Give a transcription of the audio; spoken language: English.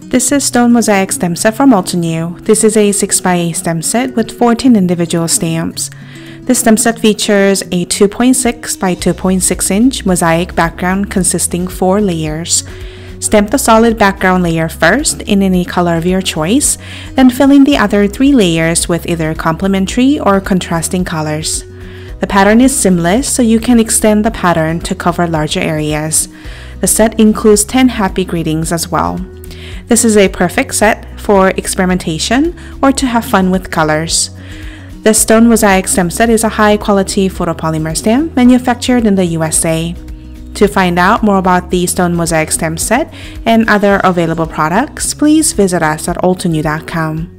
This is Stone Mosaic stem set from Altenew. This is a 6x8 stem set with 14 individual stamps. This stem set features a 2.6 by 2.6 inch mosaic background consisting 4 layers. Stamp the solid background layer first in any color of your choice, then fill in the other 3 layers with either complementary or contrasting colors. The pattern is seamless, so you can extend the pattern to cover larger areas. The set includes 10 happy greetings as well. This is a perfect set for experimentation or to have fun with colors. The Stone Mosaic stem set is a high-quality photopolymer stamp manufactured in the USA. To find out more about the Stone Mosaic stem set and other available products, please visit us at altenew.com.